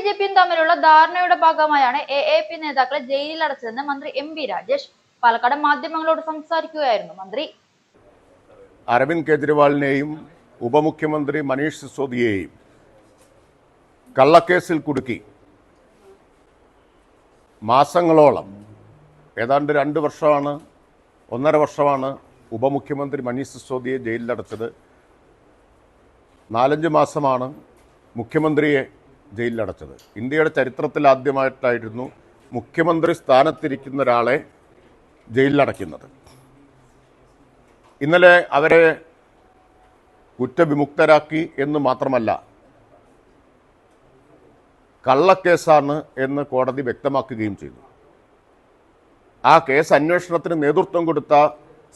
ബിജെപിയും തമ്മിലുള്ള ധാരണയുടെ ഭാഗമായാണ് എഎപി നേതാക്കളെ ജയിലിൽ അടച്ചതെന്ന് മന്ത്രി എം.വി. രാജേഷ് പാലക്കാട് മാധ്യമങ്ങളോട് സംസാരിക്കുകയായിരുന്നു മന്ത്രി. അരവിന്ദ് കെജ്രിവാളിനെയും ഉപമുഖ്യമന്ത്രി മനീഷ് സിസോദിയെയും കള്ളക്കേസിൽ കുടുക്കി മാസങ്ങളോളം, ഏതാണ്ട് 2 വർഷമാണ്, 1.5 വർഷമാണ് ഉപമുഖ്യമന്ത്രി മനീഷ് സിസോദിയെ ജയിലിലടച്ചത്. 4-5 മാസമാണ് മുഖ്യമന്ത്രിയെ ജയിലിലടച്ചത്. ഇന്ത്യയുടെ ചരിത്രത്തിൽ ആദ്യമായിട്ടായിരുന്നു മുഖ്യമന്ത്രി സ്ഥാനത്തിരിക്കുന്ന ഒരാളെ ജയിലിലടയ്ക്കുന്നത്. ഇന്നലെ അവരെ കുറ്റവിമുക്തരാക്കി എന്ന് മാത്രമല്ല, കള്ളക്കേസാണ് എന്ന് കോടതി വ്യക്തമാക്കുകയും ചെയ്തു. ആ കേസ് അന്വേഷണത്തിന് നേതൃത്വം കൊടുത്ത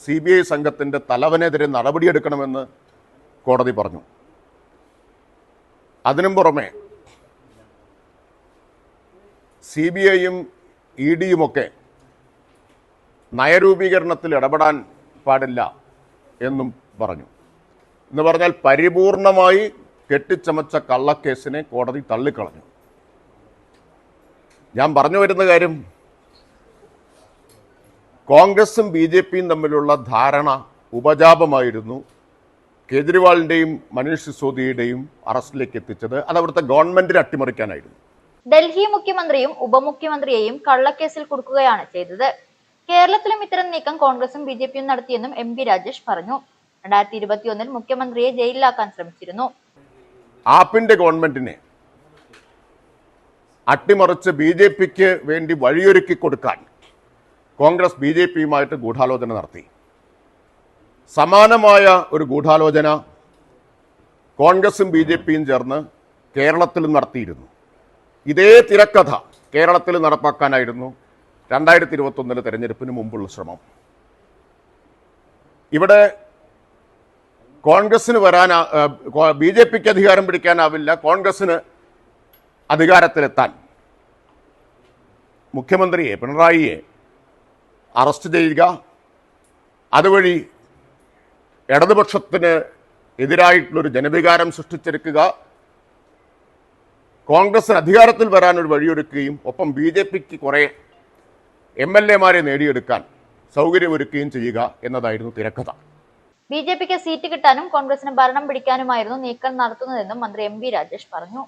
CBI സംഘത്തിൻ്റെ തലവനെതിരെ നടപടിയെടുക്കണമെന്ന് കോടതി പറഞ്ഞു. അതിനും പുറമെ CBIയും EDയുമൊക്കെ നയരൂപീകരണത്തിൽ ഇടപെടാൻ പാടില്ല എന്നും പറഞ്ഞു. എന്ന് പറഞ്ഞാൽ പരിപൂർണമായി കെട്ടിച്ചമച്ച കള്ളക്കേസിനെ കോടതി തള്ളിക്കളഞ്ഞു. ഞാൻ പറഞ്ഞു വരുന്ന കാര്യം, കോൺഗ്രസും BJPയും തമ്മിലുള്ള ധാരണ ഉപജാപമായിരുന്നു കേജ്രിവാളിൻ്റെയും മനീഷ് സിസോദിയുടെയും അറസ്റ്റിലേക്ക് എത്തിച്ചത്. അത് അവിടുത്തെ ഗവൺമെന്റിനെ അട്ടിമറിക്കാനായിരുന്നു. ഡൽഹി മുഖ്യമന്ത്രിയും ഉപമുഖ്യമന്ത്രിയെയും കള്ളക്കേസിൽ കുടുക്കുകയാണ് ചെയ്തത്. കേരളത്തിലും ഇത്തരം നീക്കം കോൺഗ്രസും BJPയും നടത്തിയെന്നും M.B. രാജേഷ് പറഞ്ഞു. 2021 മുഖ്യമന്ത്രിയെ ജയിലിലാക്കാൻ ശ്രമിച്ചിരുന്നു. ആപ്പിന്റെ ഗവൺമെന്റിനെ അട്ടിമറിച്ച് BJPക്ക് വേണ്ടി വഴിയൊരുക്കി കൊടുക്കാൻ കോൺഗ്രസ് BJPയുമായിട്ട് ഗൂഢാലോചന നടത്തി. സമാനമായ ഒരു ഗൂഢാലോചന കോൺഗ്രസും BJPയും ചേർന്ന് കേരളത്തിലും നടത്തിയിരുന്നു. ഇതേ തിരക്കഥ കേരളത്തിൽ നടപ്പാക്കാനായിരുന്നു 2021 തെരഞ്ഞെടുപ്പിന് മുമ്പുള്ള ശ്രമം. ഇവിടെ കോൺഗ്രസിന് BJPക്ക് അധികാരം പിടിക്കാനാവില്ല. കോൺഗ്രസിന് അധികാരത്തിലെത്താൻ മുഖ്യമന്ത്രിയെ, പിണറായിയെ അറസ്റ്റ് ചെയ്യുക, അതുവഴി ഇടതുപക്ഷത്തിന് എതിരായിട്ടുള്ളൊരു ജനവികാരം സൃഷ്ടിച്ചെടുക്കുക, കോൺഗ്രസിന് അധികാരത്തിൽ വരാനൊരു വഴിയൊരുക്കുകയും ഒപ്പം BJPക്ക് കുറേ MLAമാരെ നേടിയെടുക്കാൻ സൗകര്യമൊരുക്കുകയും ചെയ്യുക എന്നതായിരുന്നു തിരക്കഥ. BJPക്ക് സീറ്റ് കിട്ടാനും കോൺഗ്രസിന് ഭരണം പിടിക്കാനുമായിരുന്നു നീക്കം നടത്തുന്നതെന്നും മന്ത്രി M.B. രാജേഷ് പറഞ്ഞു.